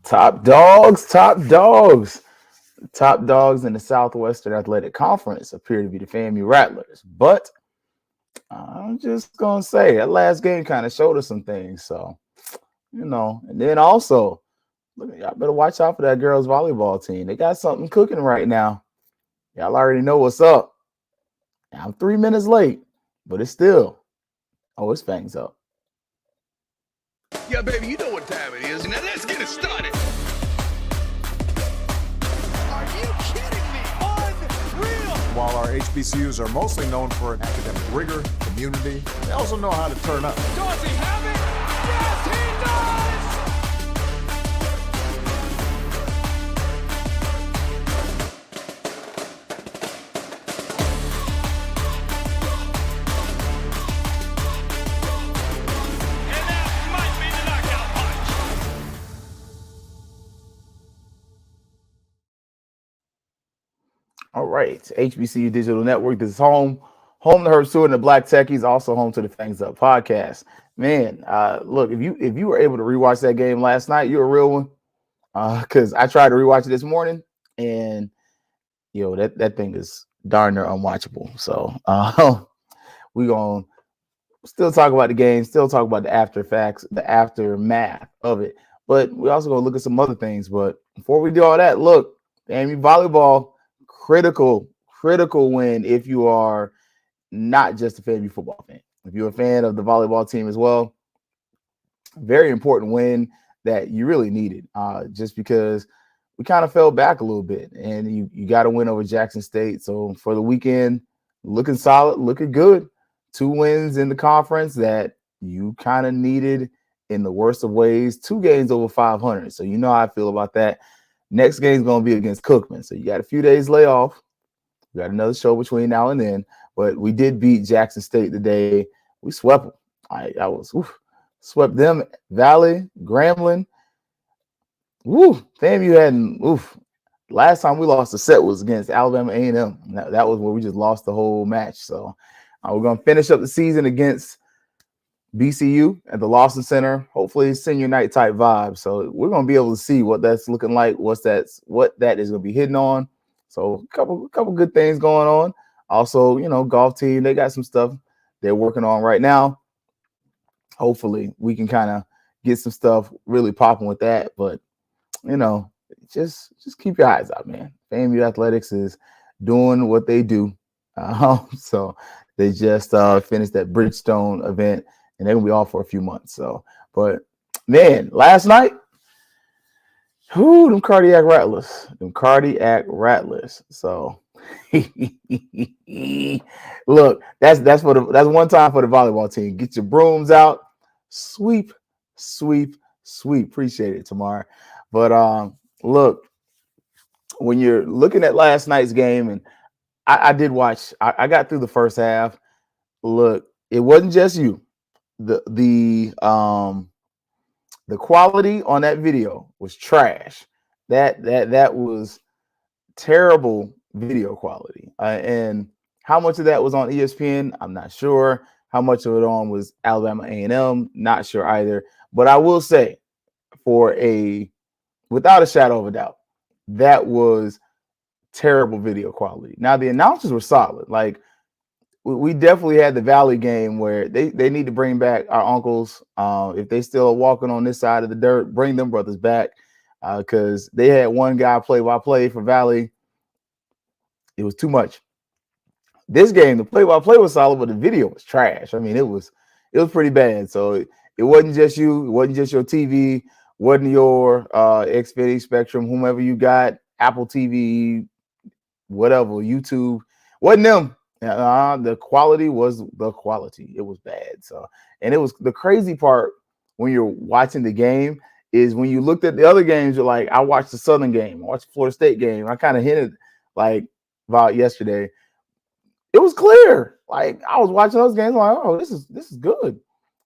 Top dogs in the Southwestern Athletic Conference appear to be the FAMU Rattlers. But I'm just gonna say that last game kind of showed us some things. So, and then also, look, y'all better watch out for that girls volleyball team. They got something cooking right now. Y'all already know what's up. I'm 3 minutes late, but it's still, it's Fangs up. Yeah, baby, you know what time it is. Now let's get it started. Are you kidding me? Unreal! While our HBCUs are mostly known for academic rigor, community, they also know how to turn up. Does he have it? Yes, he does! And that might be the knockout punch. All right, HBCU Digital Network. This is home to Herb Stewart and the Black Techies, also home to the Fangs Up podcast. Man, look, if you were able to rewatch that game last night, you're a real one. Because I tried to rewatch it this morning, and that thing is darn near unwatchable. So we gonna still talk about the game, still talk about the aftermath of it. But we also gonna look at some other things. But before we do all that, look, FAMU volleyball, critical win if you are not just a FAMU football fan. If you're a fan of the volleyball team as well, very important win that you really needed, just because we kind of fell back a little bit, and you got to win over Jackson State. So for the weekend, looking solid, looking good. 2 wins in the conference that you kind of needed in the worst of ways. 2 games over 500. So you know how I feel about that. Next game is going to be against Cookman. So you got a few days layoff. We got another show between now and then. But we did beat Jackson State today. We swept them. Swept them. Valley, Grambling. FAMU hadn't. Last time we lost a set was against Alabama A&M. That was where we just lost the whole match. So we're going to finish up the season against BCU at the Lawson Center. Hopefully senior night type vibe. So we're going to be able to see what that's looking like, what that is going to be hitting on. So a couple good things going on. Also, golf team, they got some stuff they're working on right now. Hopefully we can kind of get some stuff really popping with that. But, just keep your eyes out, man. FAMU Athletics is doing what they do. So they just finished that Bridgestone event, and they're going to be off for a few months. So, but, man, last night, them cardiac rattlers. So, look, that's one time for the volleyball team. Get your brooms out, sweep. Appreciate it, Tamar. But look, when you're looking at last night's game, and I did watch. I got through the first half. Look, it wasn't just you. The quality on that video was trash. That was terrible video quality. And how much of that was on ESPN, I'm not sure. How much of it on was Alabama A&M, not sure either. But I will say, without a shadow of a doubt, that was terrible video quality. Now the announcers were solid. Like, we definitely had the Valley game where they need to bring back our uncles. If they still are walking on this side of the dirt, bring them brothers back, because they had one guy play-by-play for Valley. It was too much. This game, the play-by-play was solid, but the video was trash. I mean, it was pretty bad. So it wasn't just you. It wasn't just your TV. Wasn't your Xfinity Spectrum, whomever you got, Apple TV, whatever, YouTube. Wasn't them. The quality was the quality. It was bad. So, and it was the crazy part when you're watching the game is when you looked at the other games, you're like, I watched the Southern game, I watched the Florida State game. I kind of hinted about yesterday. It was clear. Like, I was watching those games, like, oh, this is good.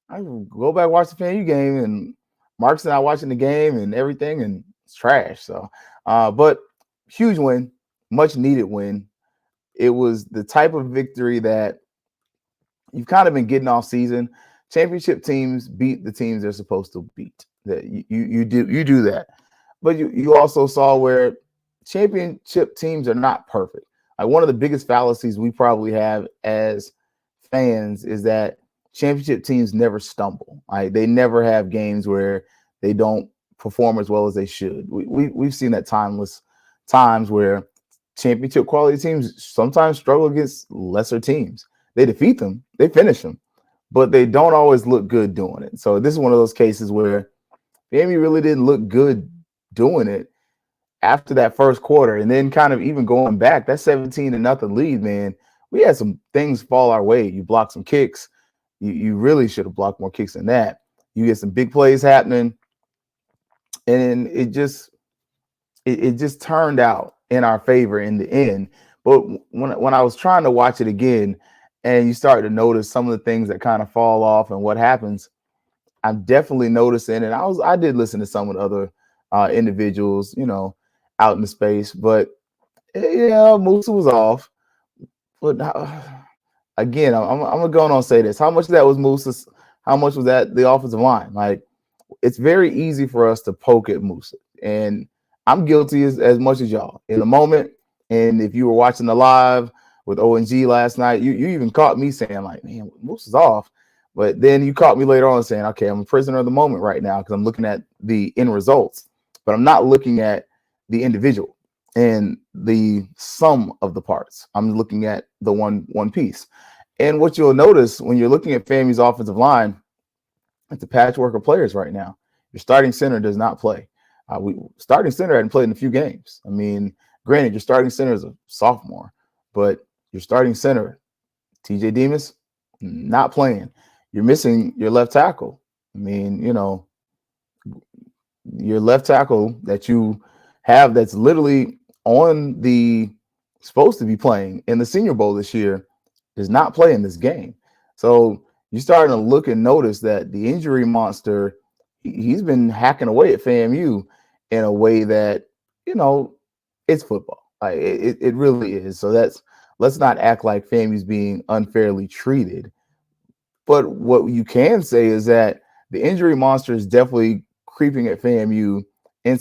I can go back and watch the FAMU game, and Mark's and I watching the game and everything, and it's trash. So, but huge win, much needed win. It was the type of victory that you've kind of been getting all season. Championship teams beat the teams they're supposed to beat. That you do that. But you also saw where championship teams are not perfect. Like one of the biggest fallacies we probably have as fans is that championship teams never stumble. Like they never have games where they don't perform as well as they should. We've seen that times where championship quality teams sometimes struggle against lesser teams. They defeat them, they finish them, but they don't always look good doing it. So this is one of those cases where FAMU really didn't look good doing it after that first quarter, and then kind of even going back, that 17-0 lead, man, we had some things fall our way. You blocked some kicks. You really should have blocked more kicks than that. You get some big plays happening, and it just turned out in our favor in the end. But when I was trying to watch it again, and you start to notice some of the things that kind of fall off and what happens, I'm definitely noticing, and I did listen to some of the other individuals, out in the space, but yeah, Musa was off. But again, I'm gonna go on and say this: how much of that was Musa's? How much was that the offensive line? Like, it's very easy for us to poke at Musa, and I'm guilty as much as y'all in the moment. And if you were watching the live with ONG last night, you even caught me saying like, "Man, Musa's off." But then you caught me later on saying, "Okay, I'm a prisoner of the moment right now because I'm looking at the end results, but I'm not looking at the individual and the sum of the parts. I'm looking at the one piece." And what you'll notice when you're looking at FAMU's offensive line, it's a patchwork of players right now. Your starting center does not play. Starting center hadn't played in a few games. I mean, granted, your starting center is a sophomore, but your starting center, TJ Demas, not playing. You're missing your left tackle. I mean, your left tackle that you have that's literally on the supposed to be playing in the Senior Bowl this year does not play in this game. So you're starting to look and notice that the injury monster, he's been hacking away at FAMU in a way that, it's football. Like, it really is. So let's not act like FAMU's being unfairly treated. But what you can say is that the injury monster is definitely creeping at FAMU at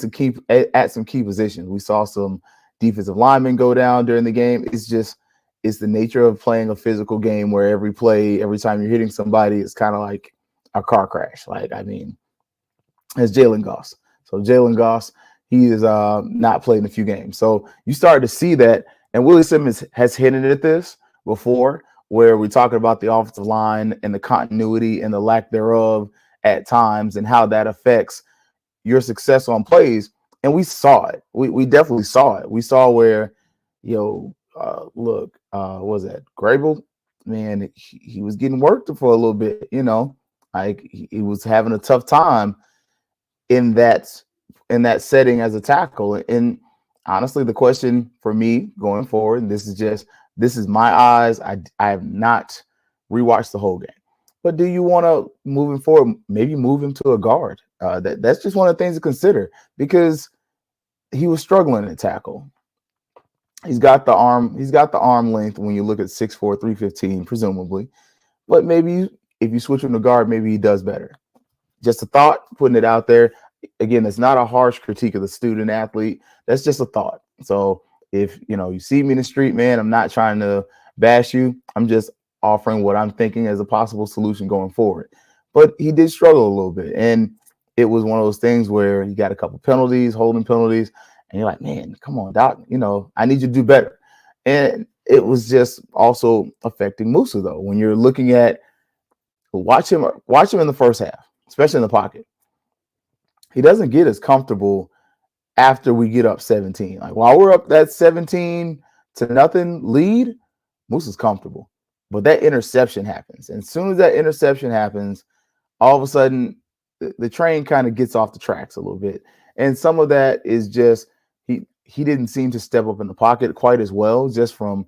some key positions. We saw some defensive linemen go down during the game. It's the nature of playing a physical game where every time you're hitting somebody, it's kind of like a car crash. Like, I mean, it's Jalen Goss. So Jalen Goss, he is not played in a few games. So you start to see that, and Willie Simmons has hinted at this before, where we're talking about the offensive line and the continuity and the lack thereof at times and how that affects your success on plays. And we saw it. We definitely saw it. We saw where, was that Grable? Man, he was getting worked for a little bit, like he was having a tough time in that setting as a tackle. And honestly, the question for me going forward, and this is my eyes. I have not rewatched the whole game, but do you want to, moving forward, maybe move him to a guard? That's just one of the things to consider, because he was struggling at tackle. He's got the arm length when you look at 6'4", 315, presumably. But maybe if you switch him to guard, maybe he does better. Just a thought, putting it out there. Again, it's not a harsh critique of the student athlete. That's just a thought. So if you see me in the street, man, I'm not trying to bash you. I'm just offering what I'm thinking as a possible solution going forward. But he did struggle a little bit, and it was one of those things where he got a couple penalties, holding penalties, and you're like, man, come on, Doc, I need you to do better. And it was just also affecting Musa, though. When you're looking at watch him in the first half, especially in the pocket. He doesn't get as comfortable after we get up 17. Like, while we're up that 17-0 lead, Musa's comfortable. But that interception happens. And as soon as that interception happens, all of a sudden the train kind of gets off the tracks a little bit. And some of that is just he didn't seem to step up in the pocket quite as well, just from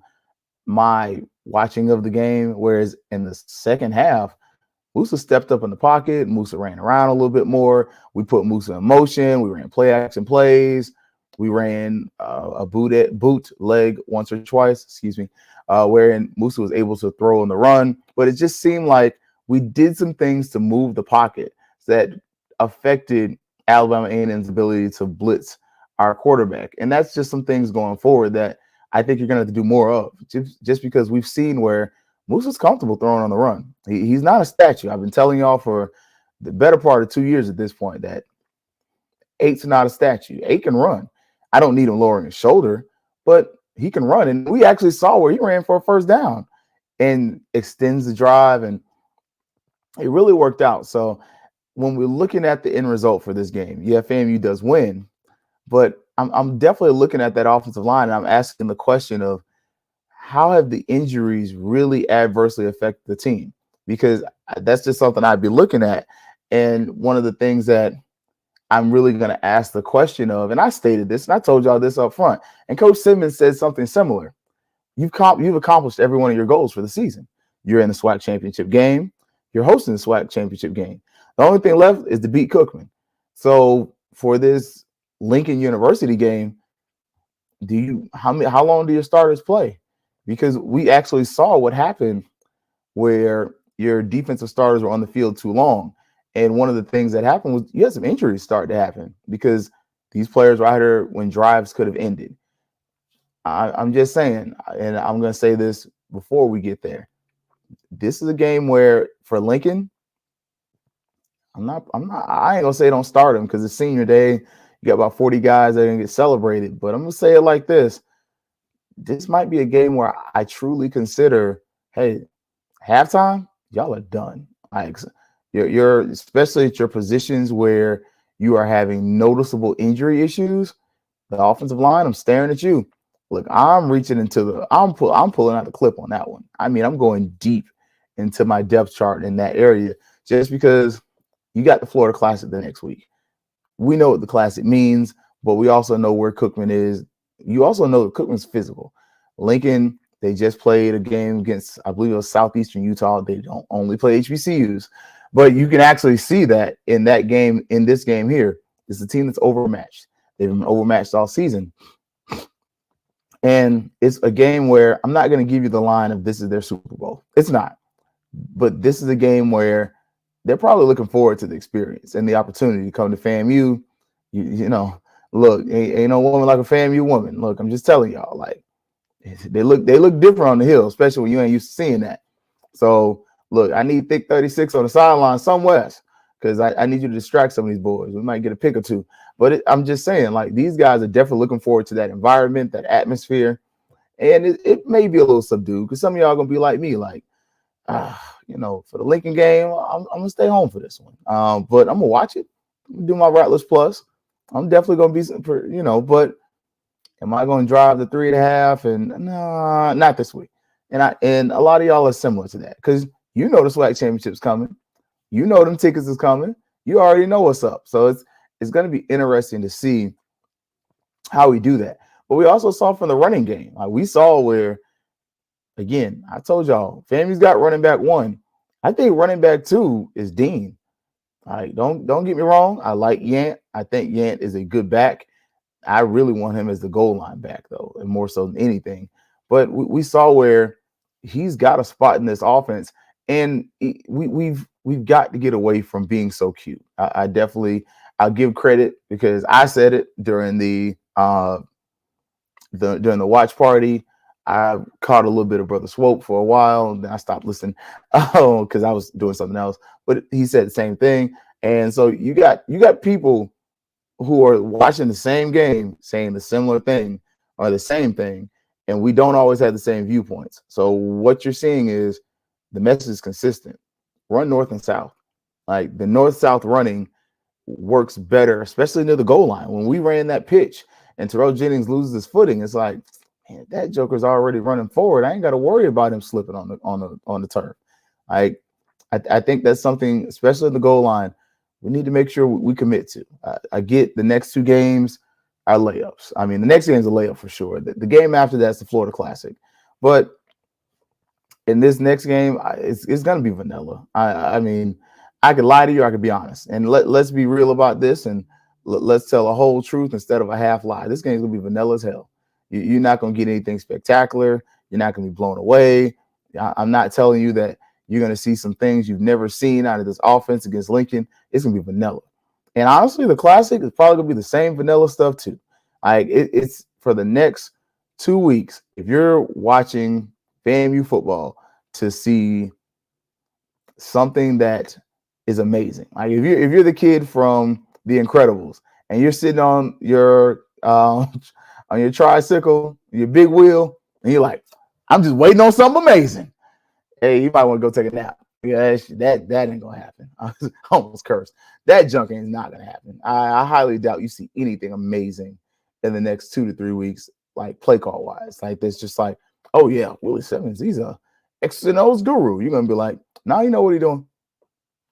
my watching of the game. Whereas in the second half, Musa stepped up in the pocket. Musa ran around a little bit more. We put Musa in motion. We ran play action plays. We ran a boot leg once or twice, wherein Musa was able to throw on the run. But it just seemed like we did some things to move the pocket that affected Alabama A&M's ability to blitz our quarterback. And that's just some things going forward that I think you're going to have to do more of, just because we've seen where Moose is comfortable throwing on the run. He's not a statue. I've been telling y'all for the better part of 2 years at this point that Eight's not a statue. Eight can run. I don't need him lowering his shoulder, but he can run. And we actually saw where he ran for a first down and extends the drive, and it really worked out. So when we're looking at the end result for this game, yeah, FAMU does win, but I'm definitely looking at that offensive line, and I'm asking the question of how have the injuries really adversely affected the team? Because that's just something I'd be looking at. And one of the things that I'm really going to ask the question of, and I stated this, and I told y'all this up front, and Coach Simmons said something similar. You've accomplished every one of your goals for the season. You're in the SWAC championship game. You're hosting the SWAC championship game. The only thing left is to beat Cookman. So for this Lincoln University game, how long do your starters play? Because we actually saw what happened where your defensive starters were on the field too long. And one of the things that happened was you had some injuries start to happen because these players were out here when drives could have ended. I'm just saying, and I'm going to say this before we get there. This is a game where for Lincoln, I ain't gonna say don't start him because it's senior day. You got about 40 guys that are gonna get celebrated, but I'm gonna say it like this. This might be a game where I truly consider, hey, halftime, y'all are done. Like you're especially at your positions where you are having noticeable injury issues. The offensive line, I'm staring at you. Look, I'm reaching into I'm pulling out the clip on that one. I mean, I'm going deep into my depth chart in that area just because you got the Florida Classic the next week. We know what the Classic means, but we also know where Cookman is. You also know that Cookman's physical. Lincoln, they just played a game against, I believe it was Southeastern Utah. They don't only play HBCUs, but you can actually see that in that game, in this game here. It's a team that's overmatched. They've been overmatched all season. And it's a game where I'm not going to give you the line of this is their Super Bowl. It's not. But this is a game where they're probably looking forward to the experience and the opportunity to come to FAMU. You know, look, ain't no woman like a FAMU woman. Look, I'm just telling y'all, like they look different on the hill, especially when you ain't used to seeing that. So look, I need thick 36 on the sideline somewhere because I need you to distract some of these boys. We might get a pick or two. But I'm just saying, like, these guys are definitely looking forward to that environment, that atmosphere. And it may be a little subdued because some of y'all going to be like me, like, you know, for the Lincoln game, I'm going to stay home for this one. But I'm going to watch it. I'm going to do my Rattlers Plus. I'm definitely going to be, you know, but am I going to drive the 3.5? And no, not this week. And a lot of y'all are similar to that because you know the SWAC championship's coming. You know them tickets is coming. You already know what's up. So it's going to be interesting to see how we do that. But we also saw from the running game. Like we saw where, again, I told y'all, FAMU's got running back 1. I think running back 2 is Dean. All right, don't get me wrong. I like Yant. I think Yant is a good back. I really want him as the goal line back, though, and more so than anything. But we saw where he's got a spot in this offense, and we've got to get away from being so cute. I'll give credit because I said it during the watch party. I caught a little bit of Brother Swope for a while, and then I stopped listening because I was doing something else. But he said the same thing, and so you got people who are watching the same game saying the similar thing or the same thing, and we don't always have the same viewpoints. So what you're seeing is the message is consistent. Run north and south. Like the north-south running works better, especially near the goal line. When we ran that pitch and Terrell Jennings loses his footing, it's like, man, that joker's already running forward. I ain't got to worry about him slipping on the turf. I think that's something, especially at the goal line, we need to make sure we commit to. I get the next 2 games are layups. I mean, the next game is a layup for sure. The game after that's the Florida Classic. But in this next game, it's going to be vanilla. I mean, I could lie to you. I could be honest. And let's be real about this and let's tell a whole truth instead of a half lie. This game's going to be vanilla as hell. You're not going to get anything spectacular. You're not going to be blown away. I'm not telling you that you're going to see some things you've never seen out of this offense against Lincoln. It's going to be vanilla. And honestly, the Classic is probably gonna be the same vanilla stuff too. Like it's for the next 2 weeks. If you're watching FAMU football to see something that is amazing, like if you're the kid from The Incredibles and you're sitting on your tricycle, your big wheel, and you're like, I'm just waiting on something amazing. Hey, you might want to go take a nap. Yeah, that ain't gonna happen. I almost cursed. That junk ain't not gonna happen. I highly doubt you see anything amazing in the next 2 to 3 weeks, like play call wise. Like this, just like, oh yeah, Willie Simmons, he's a X and O's guru. You're gonna be like, nah, you know what he's doing.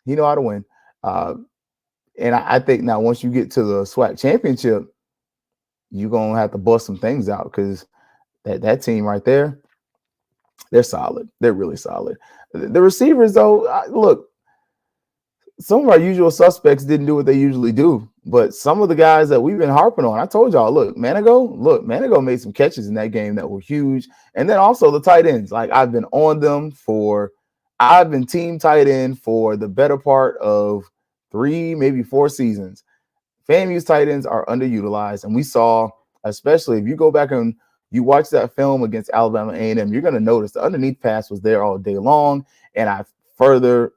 He know how to win. And I think now once you get to the SWAC championship, you're gonna have to bust some things out because that team right there, they're solid. They're really solid. The receivers, though, look, some of our usual suspects didn't do what they usually do, but some of the guys that we've been harping on, I told y'all, Manigo made some catches in that game that were huge. And then also the tight ends, like I've been team tight end for the better part of 3, maybe 4 seasons. FAMU's tight ends are underutilized, and we saw, especially if you go back and you watch that film against Alabama A&M, you're going to notice the underneath pass was there all day long. And I further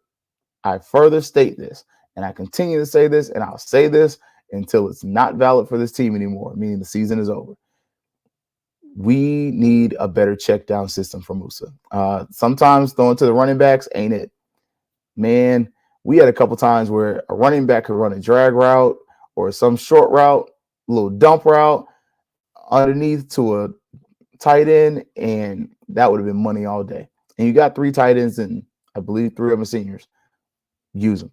state this, and I continue to say this, and I'll say this until it's not valid for this team anymore, meaning the season is over. We need a better check down system for Musa. Sometimes throwing to the running backs ain't it. Man, we had a couple times where a running back could run a drag route or some short route, a little dump route underneath to a tight end, and that would have been money all day. And you got 3 tight ends, and I believe 3 of them are seniors. Use them.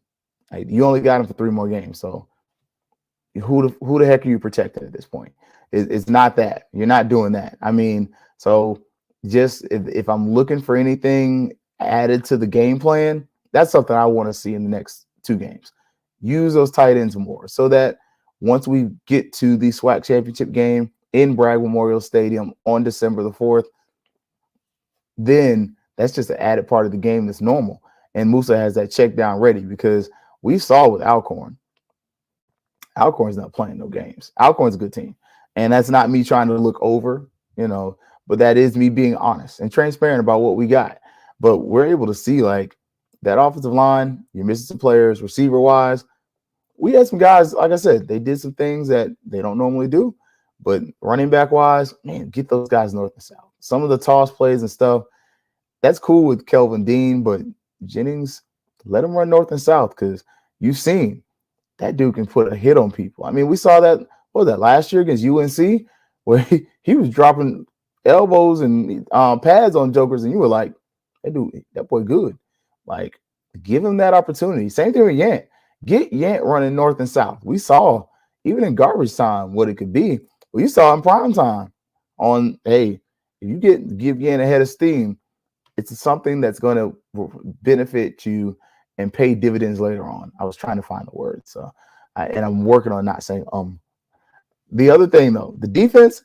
Like, you only got them for 3 more games. So who the heck are you protecting at this point? It's not that. You're not doing that. I mean, so just if I'm looking for anything added to the game plan, that's something I want to see in the next 2 games. Use those tight ends more so that once we get to the SWAC championship game in Bragg Memorial Stadium on December the 4th, then that's just an added part of the game that's normal. And Musa has that check down ready because we saw with Alcorn. Alcorn's not playing no games. Alcorn's a good team. And that's not me trying to look over, but that is me being honest and transparent about what we got. But we're able to see like that offensive line, you're missing some players, receiver wise. We had some guys, like I said, they did some things that they don't normally do. But running back wise, man, get those guys north and south. Some of the toss plays and stuff, that's cool with Kelvin Dean, but Jennings, let him run north and south because you've seen that dude can put a hit on people. I mean, we saw that, what was that, last year against UNC, where he was dropping elbows and pads on jokers, and you were like, that boy good. Like, give him that opportunity. Same thing with Yant. Get Yant running north and south. We saw, even in garbage time, what it could be. Well, you saw in prime time on, hey, if you give Yant a head of steam, it's something that's going to benefit you and pay dividends later on. I was trying to find the word. So, and I'm working on not saying The other thing, though, the defense,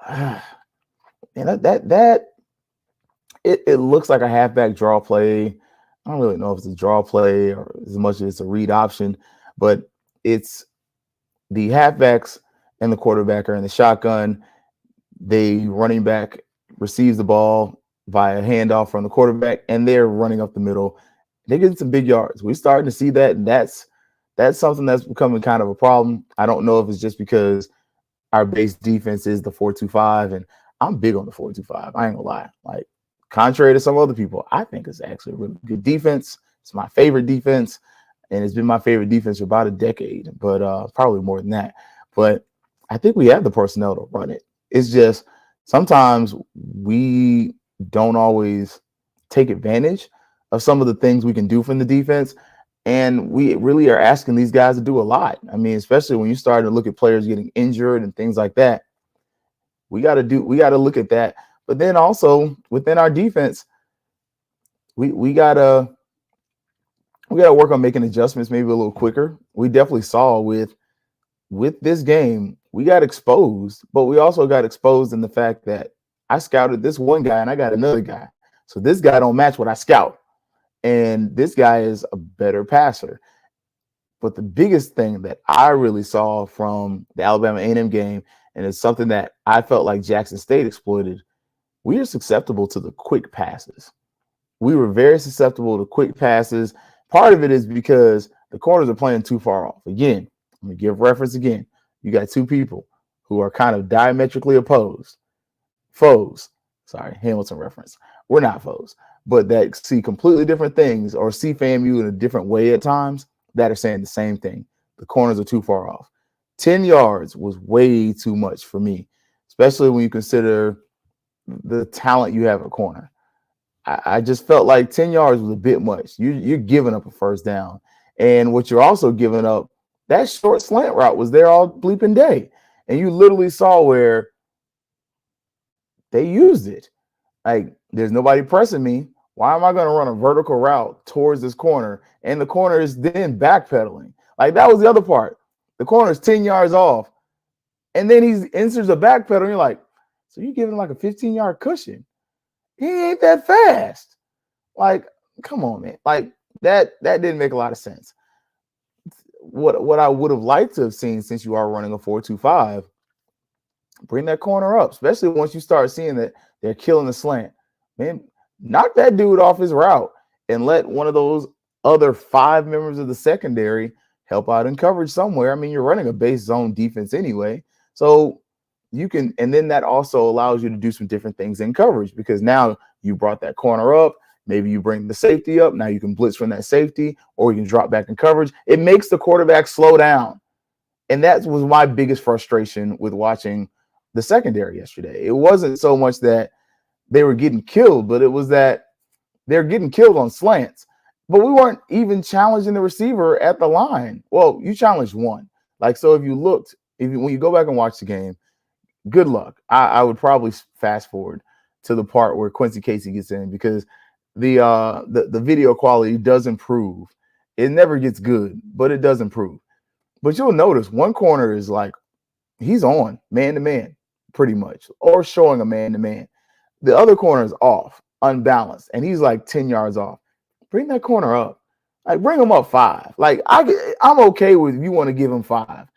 man, it looks like a halfback draw play. I don't really know if it's a draw play or as much as it's a read option, but it's the halfbacks and the quarterback are in the shotgun. The running back receives the ball via handoff from the quarterback, and they're running up the middle. They're getting some big yards. We're starting to see that, and that's something that's becoming kind of a problem. I don't know if it's just because our base defense is the 4-2-5, and I'm big on the 4-2-5. I ain't gonna lie. Like, contrary to some other people, I think it's actually a really good defense. It's my favorite defense, and it's been my favorite defense for about a decade, but probably more than that. But I think we have the personnel to run it. It's just sometimes we don't always take advantage of some of the things we can do from the defense. And we really are asking these guys to do a lot. I mean, especially when you start to look at players getting injured and things like that. We got to look at that. But then also within our defense, we gotta work on making adjustments maybe a little quicker. We definitely saw with this game, we got exposed, but we also got exposed in the fact that I scouted this one guy and I got another guy. So this guy don't match what I scout. And this guy is a better passer. But the biggest thing that I really saw from the Alabama A&M game, and it's something that I felt like Jackson State exploited, we are susceptible to the quick passes. We were very susceptible to quick passes. Part of it is because the corners are playing too far off. Again, let me give reference again. You got two people who are kind of diametrically opposed. Foes. Sorry, Hamilton reference. We're not foes, but that see completely different things or see FAMU in a different way at times that are saying the same thing. The corners are too far off. 10 yards was way too much for me, especially when you consider the talent you have at corner. I just felt like 10 yards was a bit much. You're giving up a first down. And what you're also giving up, that short slant route was there all bleeping day. And you literally saw where they used it. Like, there's nobody pressing me. Why am I going to run a vertical route towards this corner? And the corner is then backpedaling. Like, that was the other part. The corner is 10 yards off. And then he enters a backpedal. And you're like, so you're giving like a 15-yard cushion. He ain't that fast. Like, come on, man. Like, that didn't make a lot of sense. What I would have liked to have seen, since you are running a 4-2-5, bring that corner up, especially once you start seeing that they're killing the slant. Man, knock that dude off his route and let one of those other 5 members of the secondary help out in coverage somewhere. I mean, you're running a base zone defense anyway. So you can, and then that also allows you to do some different things in coverage, because now you brought that corner up. Maybe you bring the safety up. Now you can blitz from that safety, or you can drop back in coverage. It makes the quarterback slow down. And that was my biggest frustration with watching the secondary yesterday. It wasn't so much that they were getting killed, but it was that they're getting killed on slants. But we weren't even challenging the receiver at the line. Well, you challenged one. Like, so if you looked, when you go back and watch the game, good luck. I would probably fast forward to the part where Quincy Casey gets in, because the video quality does improve. It never gets good, but it does improve. But you'll notice one corner is like, he's on man-to-man pretty much, or showing a man-to-man. The other corner is off, unbalanced, and he's like 10 yards off. Bring that corner up. Like, bring him up 5. Like, I'm okay with, if you want to give him 5,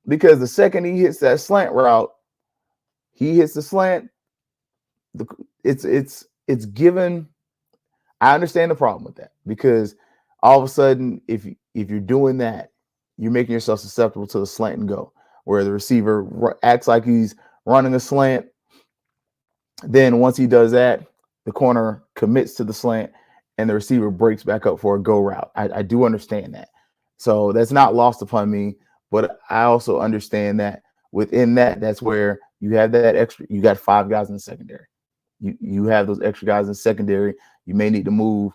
because the second he hits that slant route, he hits the slant. It's given. I understand the problem with that, because all of a sudden, if you're doing that, you're making yourself susceptible to the slant and go, where the receiver acts like he's running a slant. Then once he does that, the corner commits to the slant and the receiver breaks back up for a go route. I do understand that. So that's not lost upon me, but I also understand that within that, that's where you have that extra, you got 5 guys in the secondary. You have those extra guys in the secondary. You may need to move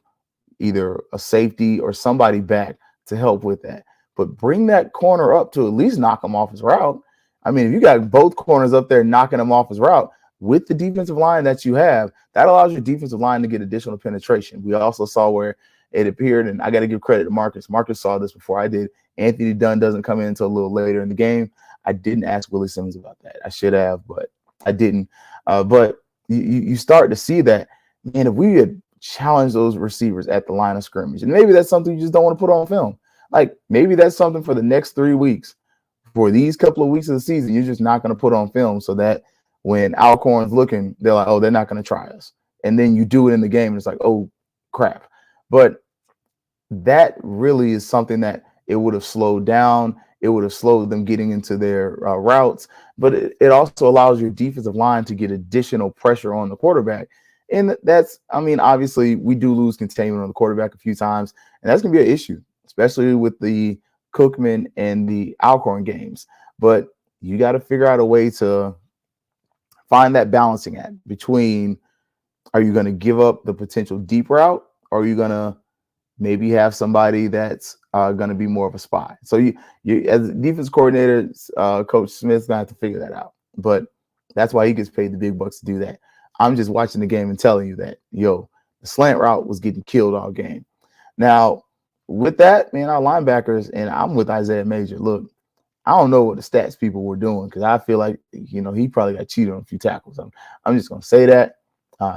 either a safety or somebody back to help with that. But bring that corner up to at least knock him off his route. I mean, if you got both corners up there knocking him off his route with the defensive line that you have, that allows your defensive line to get additional penetration. We also saw where it appeared, and I got to give credit to Marcus. Marcus saw this before I did. Anthony Dunn doesn't come in until a little later in the game. I didn't ask Willie Simmons about that. I should have, but I didn't. But you start to see that, man, if we had challenged those receivers at the line of scrimmage, and maybe that's something you just don't want to put on film. Like, maybe that's something for the next 3 weeks. For these couple of weeks of the season, you're just not going to put on film, so that when Alcorn's looking, they're like, oh, they're not going to try us. And then you do it in the game, and it's like, oh, crap. But that really is something that it would have slowed down. It would have slowed them getting into their routes. But it also allows your defensive line to get additional pressure on the quarterback. And that's, I mean, obviously, we do lose containment on the quarterback a few times, and that's going to be an issue, especially with the Cookman and the Alcorn games. But you got to figure out a way to find that balancing act between, are you going to give up the potential deep route, or are you going to maybe have somebody that's going to be more of a spy? So you as a defense coordinator, Coach Smith's going to have to figure that out. But that's why he gets paid the big bucks to do that. I'm just watching the game and telling you that, the slant route was getting killed all game. Now, with that, man, our linebackers, and I'm with Isaiah Major. Look, I don't know what the stats people were doing, because I feel like, he probably got cheated on a few tackles. I'm just going to say that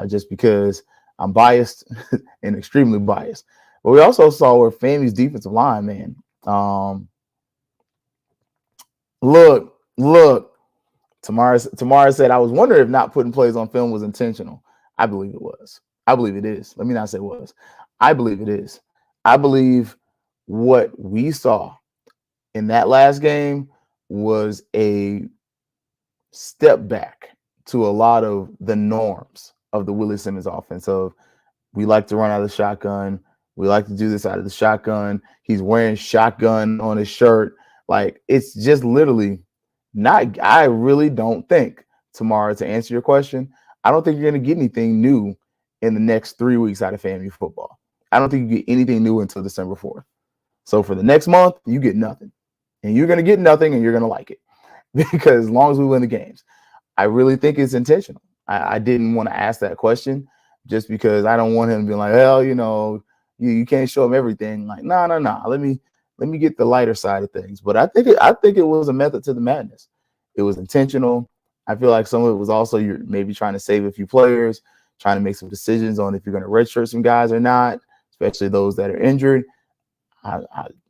just because I'm biased and extremely biased. But we also saw where FAMU's defensive line, man, Um, look. Tamara said, I was wondering if not putting plays on film was intentional. I believe it was. I believe it is. Let me not say was. I believe it is. I believe what we saw in that last game was a step back to a lot of the norms of the Willie Simmons offense. Of we like to run out of the shotgun. We like to do this out of the shotgun. He's wearing shotgun on his shirt. Like, it's just literally not. I really don't think, Tamara, to answer your question, I don't think you're going to get anything new in the next 3 weeks out of FAMU football. I don't think you get anything new until December 4th. So for the next month, you get nothing. And you're going to get nothing, and you're going to like it. Because as long as we win the games, I really think it's intentional. I didn't want to ask that question just because I don't want him to be like, well, you can't show him everything. Like, no. Let me get the lighter side of things. But I think it was a method to the madness. It was intentional. I feel like some of it was also you're maybe trying to save a few players, trying to make some decisions on if you're going to redshirt some guys or not, especially those that are injured.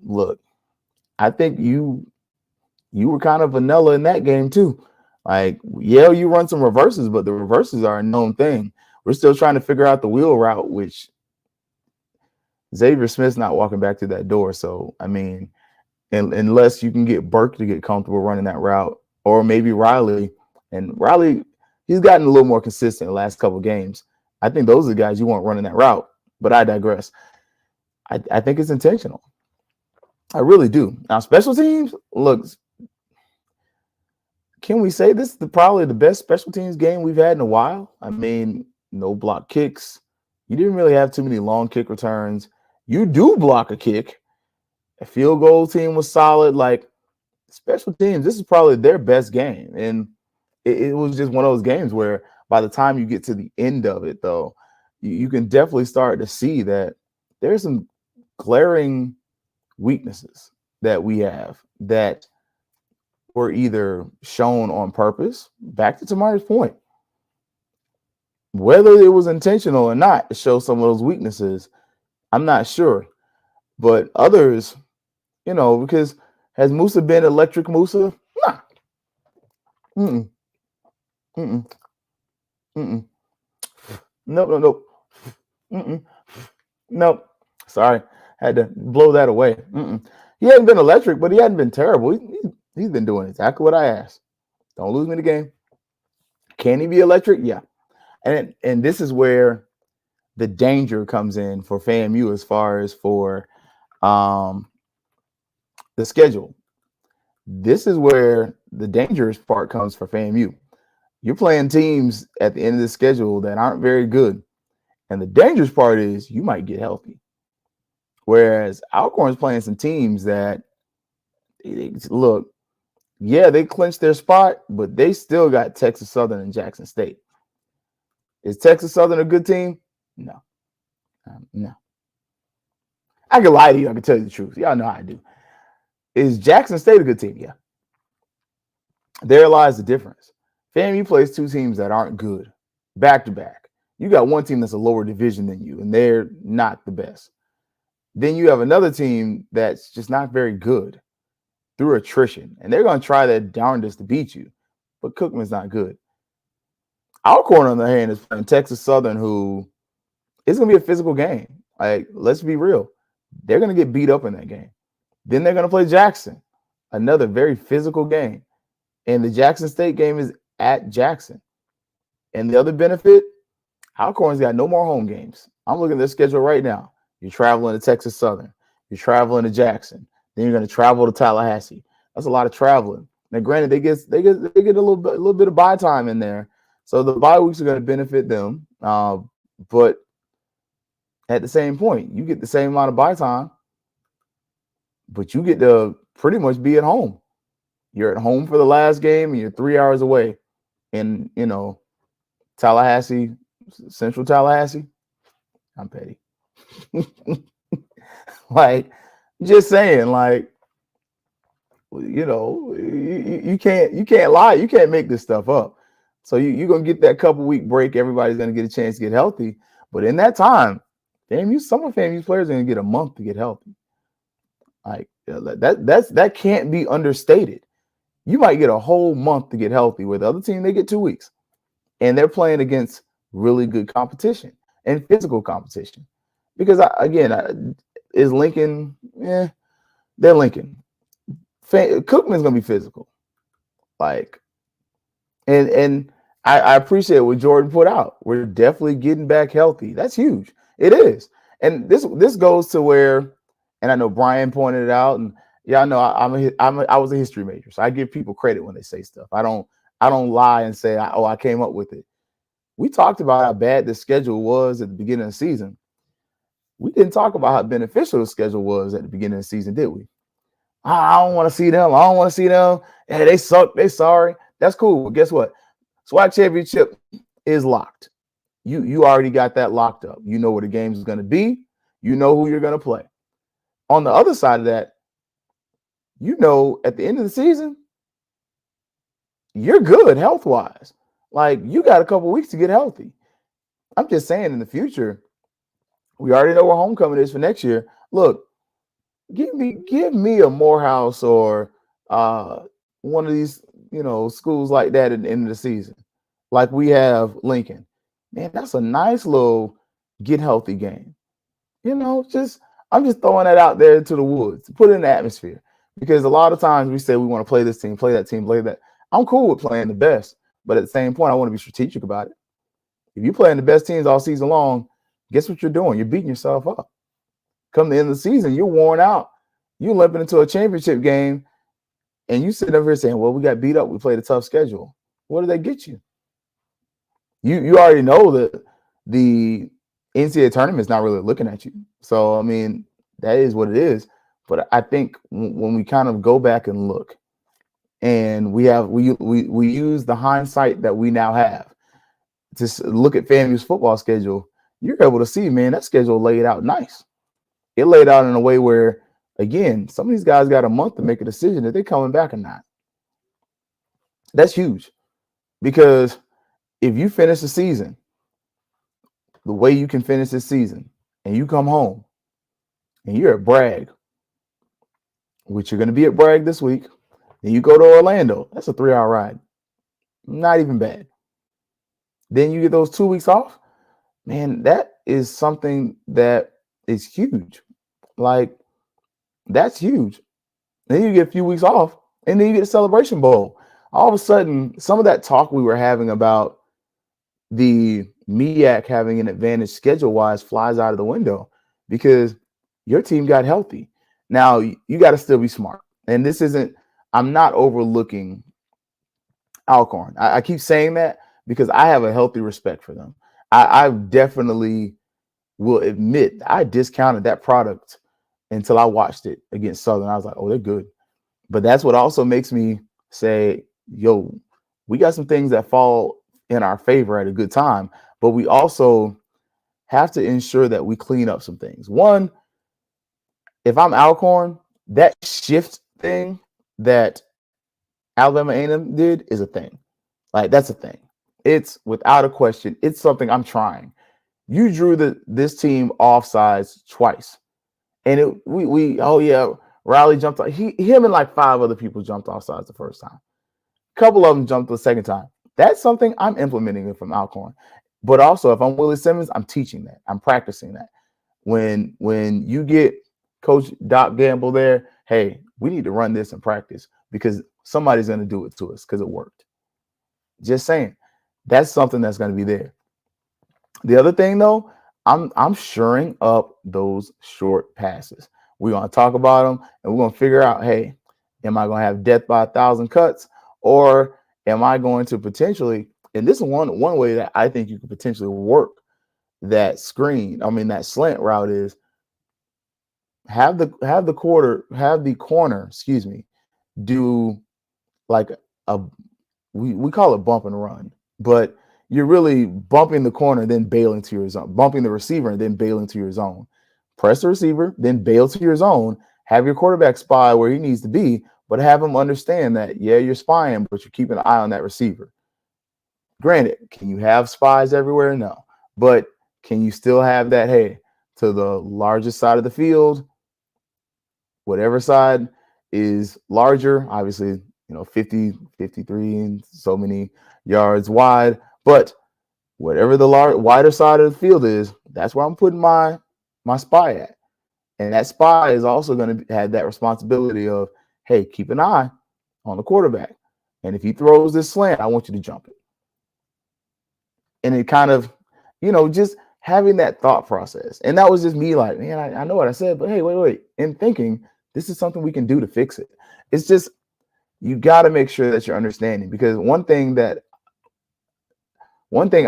Look, I think you were kind of vanilla in that game too. Like, yeah, you run some reverses, but the reverses are a known thing. We're still trying to figure out the wheel route, which Xavier Smith's not walking back to that door. So, I mean, unless you can get Burke to get comfortable running that route, or maybe Riley. And Riley, he's gotten a little more consistent the last couple of games. I think those are the guys you want running that route. But I digress. I think it's intentional. I really do. Now, special teams, look, can we say this is probably the best special teams game we've had in a while? I mean, no block kicks. You didn't really have too many long kick returns. You do block a kick. A field goal team was solid. Like, special teams, this is probably their best game. And it was just one of those games where by the time you get to the end of it, though, you can definitely start to see that there's some glaring weaknesses that we have that were either shown on purpose, back to Tamara's point, whether it was intentional or not, to show some of those weaknesses, I'm not sure. But others, because has Musa been electric Musa? Nah. Mm-mm. Mm-mm. Mm-mm. Nope. Mm-mm. Nope. Sorry. Had to blow that away. Mm-mm. He hadn't been electric, but he hadn't been terrible. He's been doing exactly what I asked. Don't lose me the game. Can he be electric? Yeah. And this is where the danger comes in for FAMU as far as for the schedule. This is where the dangerous part comes for FAMU. You're playing teams at the end of the schedule that aren't very good. And the dangerous part is you might get healthy. Whereas Alcorn's playing some teams that, look, yeah, they clinched their spot, but they still got Texas Southern and Jackson State. Is Texas Southern a good team? No. No. I can lie to you. I can tell you the truth. Y'all know how I do. Is Jackson State a good team? Yeah. There lies the difference. FAMU plays two teams that aren't good back to back. You got one team that's a lower division than you, and they're not the best. Then you have another team that's just not very good through attrition, and they're going to try their darndest to beat you, but Cookman's not good. Alcorn, on the other hand, is playing Texas Southern, who is going to be a physical game. Like, let's be real. They're going to get beat up in that game. Then they're going to play Jackson, another very physical game. And the Jackson State game is at Jackson. And the other benefit, Alcorn's got no more home games. I'm looking at their schedule right now. You're traveling to Texas Southern. You're traveling to Jackson. Then you're going to travel to Tallahassee. That's a lot of traveling. Now, granted, they get a little bit of bye time in there, so the bye weeks are going to benefit them. But at the same point, you get the same amount of bye time, but you get to pretty much be at home. You're at home for the last game, and you're 3 hours away in Tallahassee, Central Tallahassee. I'm petty. Like, just saying, like, you can't lie. You can't make this stuff up. So you're going to get that couple week break. Everybody's going to get a chance to get healthy. But in that time, some of FAMU's players are going to get a month to get healthy. Like that can't be understated. You might get a whole month to get healthy, where the other team they get 2 weeks, and they're playing against really good competition and physical competition. Because is Lincoln? Yeah, they're Lincoln. Cookman's gonna be physical, like, and I appreciate what Jordan put out. We're definitely getting back healthy. That's huge. It is, and this goes to where, and I know Brian pointed it out, and y'all know I was a history major, so I give people credit when they say stuff. I don't lie and say I came up with it. We talked about how bad the schedule was at the beginning of the season. We didn't talk about how beneficial the schedule was at the beginning of the season, did we? I don't want to see them. I don't want to see them. Hey, they suck. They sorry. That's cool. But guess what? SWAC championship is locked. You already got that locked up. You know where the games is going to be. You know who you're going to play. On the other side of that, you know at the end of the season, you're good health-wise. Like, you got a couple weeks to get healthy. I'm just saying, in the future, we already know where homecoming is for next year. Look, give me a Morehouse or one of these, schools like that at the end of the season. Like we have Lincoln. Man, that's a nice little get healthy game. I'm just throwing that out there into the woods, put it in the atmosphere. Because a lot of times we say we want to play this team, play that team, play that. I'm cool with playing the best, but at the same point, I want to be strategic about it. If you're playing the best teams all season long, guess what you're doing? You're beating yourself up. Come the end of the season, you're worn out. You're limping into a championship game, and you sitting over here saying, well, we got beat up. We played a tough schedule. What did they get you? You already know that the NCAA tournament's not really looking at you. So, I mean, that is what it is. But I think when we kind of go back and look, and we use the hindsight that we now have to look at FAMU's football schedule, you're able to see, man, that schedule laid out nice. It laid out in a way where, again, some of these guys got a month to make a decision if they're coming back or not. That's huge, because if you finish the season the way you can finish this season, and you come home and you're at Bragg, which you're going to be at Bragg this week, then you go to Orlando. That's a 3-hour ride. Not even bad. Then you get those 2 weeks off. Man, that is something that is huge. Like, that's huge. Then you get a few weeks off, and then you get a Celebration Bowl. All of a sudden, some of that talk we were having about the MEAC having an advantage schedule-wise flies out of the window, because your team got healthy. Now, you got to still be smart. And this isn't – I'm not overlooking Alcorn. I keep saying that because I have a healthy respect for them. I definitely will admit I discounted that product until I watched it against Southern. I was like, oh, they're good. But that's what also makes me say, yo, we got some things that fall in our favor at a good time, but we also have to ensure that we clean up some things. One, if I'm Alcorn, that shift thing that Alabama A&M did is a thing. Like, that's a thing. It's without a question. It's something I'm trying. You drew this team offsides twice, and Riley jumped off. Him and like 5 other people jumped offsides the first time. A couple of them jumped the second time. That's something I'm implementing from Alcorn. But also, if I'm Willie Simmons, I'm teaching that. I'm practicing that. When you get Coach Doc Gamble there, hey, we need to run this in practice because somebody's going to do it to us because it worked. Just saying. That's something that's going to be there. The other thing, though, I'm shoring up those short passes. We're going to talk about them, and we're going to figure out, hey, am I going to have death by 1,000 cuts, or am I going to potentially, and this is one way that I think you could potentially work that that slant route is have the corner, do like we call it bump and run, but you're really bumping the corner, then bailing to your zone, bumping the receiver and then bailing to your zone. Press the receiver, then bail to your zone, have your quarterback spy where he needs to be, but have him understand that, yeah, you're spying, but you're keeping an eye on that receiver. Granted, can you have spies everywhere? No. But can you still have that, hey, to the largest side of the field, whatever side is larger, obviously, 50, 53 and so many yards wide. But whatever the wider side of the field is, that's where I'm putting my spy at. And that spy is also going to have that responsibility of, hey, keep an eye on the quarterback. And if he throws this slant, I want you to jump it. And it kind of, just having that thought process. And that was just me like, man, I know what I said, but hey, wait. And thinking, this is something we can do to fix it. It's just, you got to make sure that you're understanding, because one thing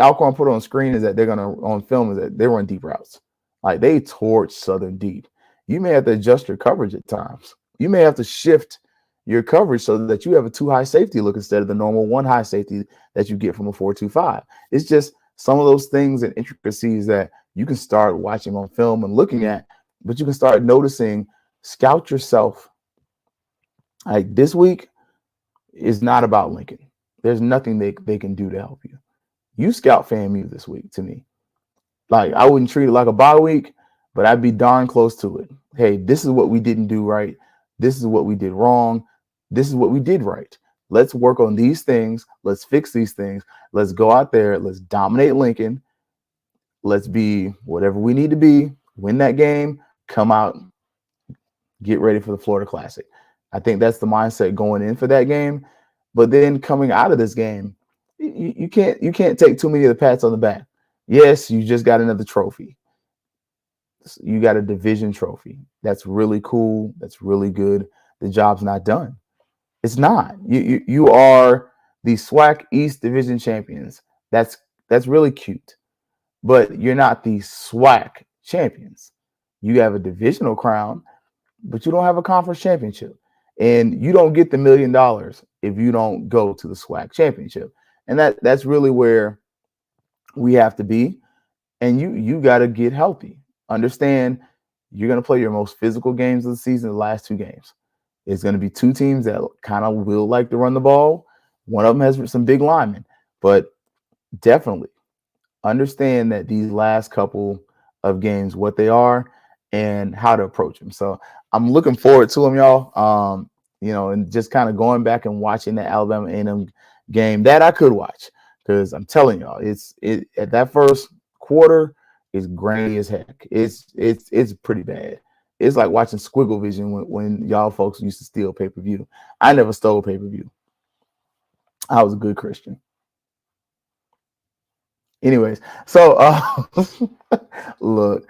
Alcorn put on screen is that they're going to, on film, is that they run deep routes. Like, they torch Southern deep. You may have to adjust your coverage at times. You may have to shift your coverage so that you have a 2 high safety look instead of the normal 1 high safety that you get from a 4-2-5. It's just some of those things and intricacies that you can start watching on film and looking at, but you can start noticing. Scout yourself. Like, this week is not about Lincoln. There's nothing they can do to help you. You scout FAMU this week, to me. Like, I wouldn't treat it like a bye week, but I'd be darn close to it. Hey, this is what we didn't do right. This is what we did wrong. This is what we did right. Let's work on these things. Let's fix these things. Let's go out there. Let's dominate Lincoln. Let's be whatever we need to be. Win that game. Come out. Get ready for the Florida Classic. I think that's the mindset going in for that game. But then coming out of this game, you can't take too many of the pats on the back. Yes, you just got another trophy. You got a division trophy. That's really cool. That's really good. The job's not done. It's not. You are the SWAC East division champions. That's really cute. But you're not the SWAC champions. You have a divisional crown, but you don't have a conference championship. And you don't get the $1 million if you don't go to the SWAC championship. And that's really where we have to be. And you got to get healthy. Understand, you're going to play your most physical games of the season, the last 2 games. It's going to be 2 teams that kind of will like to run the ball. One of them has some big linemen. But definitely understand that these last couple of games, what they are and how to approach them. So I'm looking forward to them, y'all. And just kind of going back and watching the Alabama A&M game that I could watch, because I'm telling y'all, it's at that first quarter is grainy as heck. It's pretty bad. It's like watching Squiggle Vision when y'all folks used to steal pay-per-view. I never stole pay-per-view. I was a good Christian. Anyways, so look,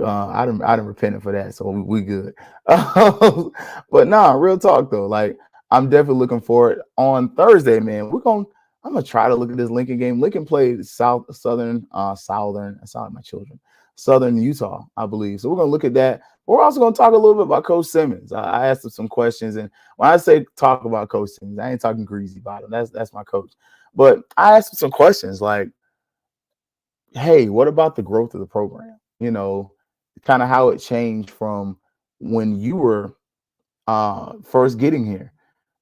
I done repented for that, so we good. But nah, real talk though. Like, I'm definitely looking forward on Thursday, man. I'm gonna try to look at this Lincoln game. Lincoln played Southern. I sound like my children. Southern Utah, I believe. So we're gonna look at that. We're also gonna talk a little bit about Coach Simmons. I asked him some questions, and when I say talk about Coach Simmons, I ain't talking greasy bottom. That's my coach. But I asked him some questions like, hey, what about the growth of the program? Kind of how it changed from when you were first getting here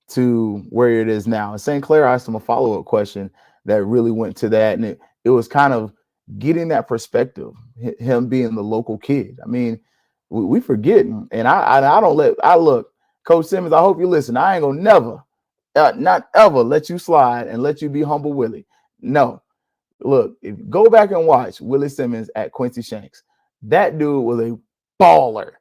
to where it is now. And St. Clair asked him a follow-up question that really went to that. And it was kind of getting that perspective, him being the local kid. I mean, we forget. And I look, Coach Simmons, I hope you listen. I ain't going to never, not ever let you slide and let you be humble Willie. No. Look, go back and watch Willie Simmons at Quincy Shanks. That dude was a baller.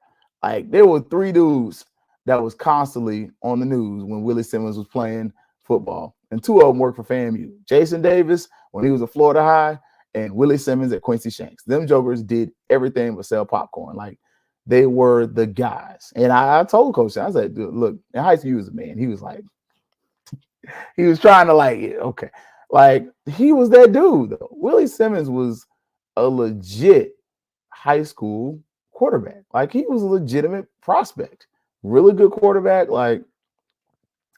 Like, there were 3 dudes that was constantly on the news when Willie Simmons was playing football. And 2 of them worked for FAMU. Jason Davis, when he was at Florida High, and Willie Simmons at Quincy Shanks. Them jokers did everything but sell popcorn. Like, they were the guys. And I told Coach, I said, look, in high school, he was a man. He was like, he was trying to okay. Like, he was that dude, though. Willie Simmons was a legit high school quarterback. Like, he was a legitimate prospect. Really good quarterback. Like,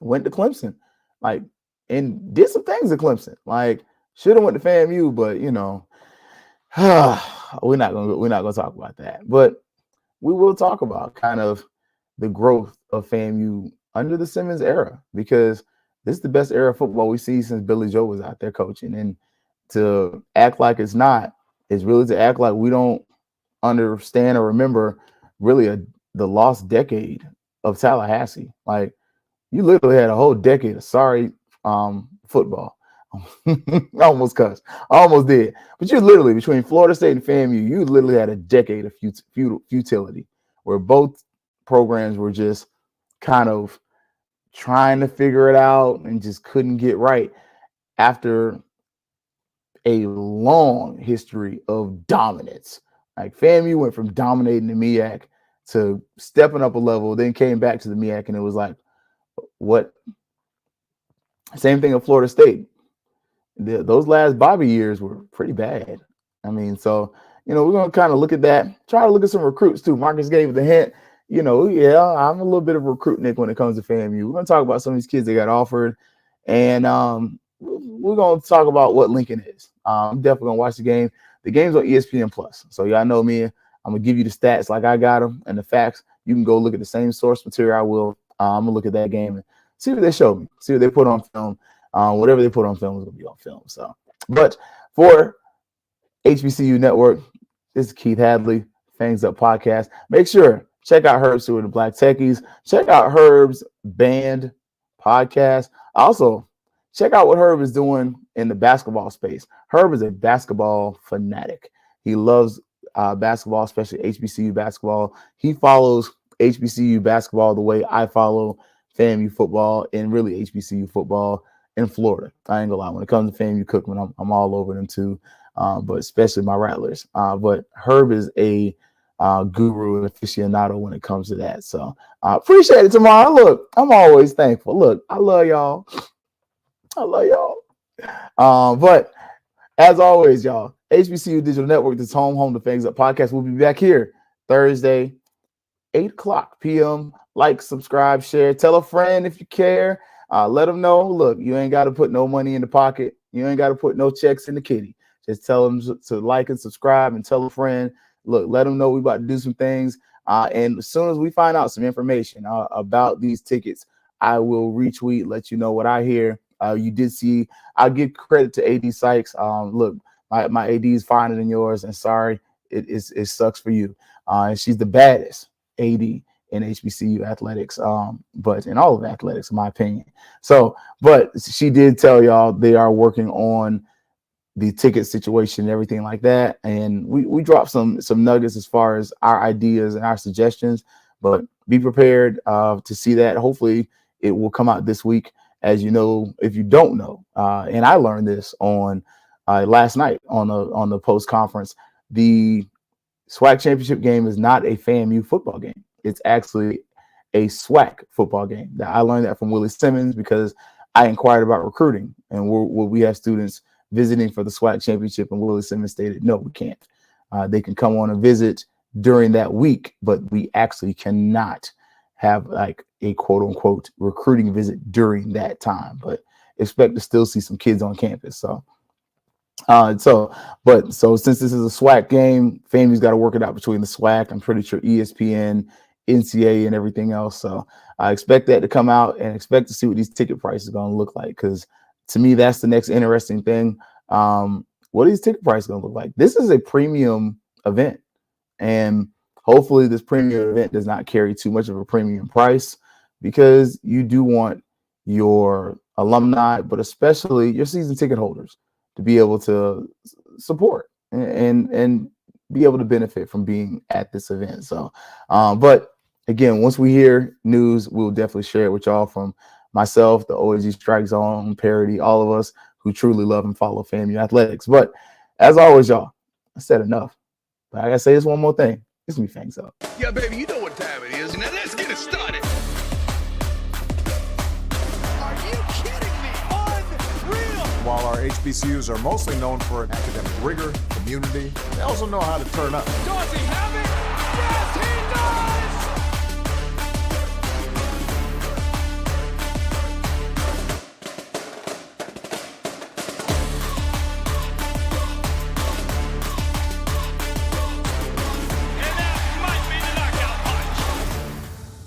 went to Clemson. Like, and did some things at Clemson. Like, should have went to FAMU, but we're not gonna talk about that. But we will talk about kind of the growth of FAMU under the Simmons era, because this is the best era of football we see since Billy Joe was out there coaching. And to act like it's not is really to act like we don't understand or remember really the lost decade of Tallahassee. Like, you literally had a whole decade of sorry football. I almost cussed. I almost did. But you literally, between Florida State and FAMU, you literally had a decade of futility where both programs were just kind of trying to figure it out and just couldn't get right after a long history of dominance. Like, FAMU went from dominating the MEAC to stepping up a level, then came back to the MEAC, and it was like, what? Same thing at Florida State. Those last Bobby years were pretty bad. I mean, so, we're going to kind of look at that, try to look at some recruits too. Marcus gave the hint, yeah, I'm a little bit of a recruit, Nick, when it comes to FAMU. We're going to talk about some of these kids that got offered, and we're going to talk about what Lincoln is. I'm definitely going to watch the game. The game's on ESPN Plus. So y'all know me. I'm going to give you the stats like I got them and the facts. You can go look at the same source material I will. I'm going to look at that game and see what they show me, see what they put on film. Whatever they put on film is going to be on film. So, but for HBCU Network, this is Keith Hadley, Fangs Up Podcast. Make sure, check out Herb's Tour of the Black Techies. Check out Herb's Band Podcast. Also, check out what Herb is doing in the basketball space. Herb is a basketball fanatic. He loves basketball, especially HBCU basketball. He follows HBCU basketball the way I follow FAMU football and really HBCU football in Florida. I ain't gonna lie. When it comes to FAMU Cookman, I'm all over them too, but especially my Rattlers. But Herb is a guru and aficionado when it comes to that. So I appreciate it tomorrow. Look, I'm always thankful. Look, I love y'all. But as always, y'all, HBCU Digital Network, this home to Fangs Up Podcast. We'll be back here Thursday, 8:00 p.m. Like, subscribe, share, tell a friend if you care. Let them know, look, you ain't got to put no money in the pocket. You ain't got to put no checks in the kitty. Just tell them to like and subscribe and tell a friend. Look, let them know we about to do some things. And as soon as we find out some information about these tickets, I will retweet, let you know what I hear. You did see, I'll give credit to AD Sykes. Look, my AD is finer than yours, and sorry, it sucks for you. And she's the baddest AD in HBCU athletics, but in all of athletics, in my opinion. So, but she did tell y'all they are working on the ticket situation and everything like that. And we dropped some nuggets as far as our ideas and our suggestions, but be prepared to see that. Hopefully it will come out this week. As you know, if you don't know, and I learned this on last night on the post conference, the SWAC championship game is not a FAMU football game. It's actually a SWAC football game. I learned that from Willie Simmons because I inquired about recruiting, and we have students visiting for the SWAC championship, and Willie Simmons stated, no, we can't. They can come on and visit during that week, but we actually cannot have like a quote unquote recruiting visit during that time, but expect to still see some kids on campus. So since this is a SWAC game, FAMU's got to work it out between the SWAC. I'm pretty sure ESPN, NCAA, and everything else. So I expect that to come out and expect to see what these ticket prices are going to look like. Because to me, that's the next interesting thing. What are these ticket prices going to look like? This is a premium event, and hopefully this premium event does not carry too much of a premium price, because you do want your alumni, but especially your season ticket holders, to be able to support and be able to benefit from being at this event. So, but again, once we hear news, we'll definitely share it with y'all, from myself, the OAG Strike Zone, Parody, all of us who truly love and follow FAMU athletics. But as always, y'all, I said enough, but I gotta say this one more thing. It's gonna be Fangs Up. Yeah, baby, you know what time it is. Now let's get it started. Are you kidding me? Unreal! While our HBCUs are mostly known for academic rigor, community, they also know how to turn up. Does he have it? Yes, he does!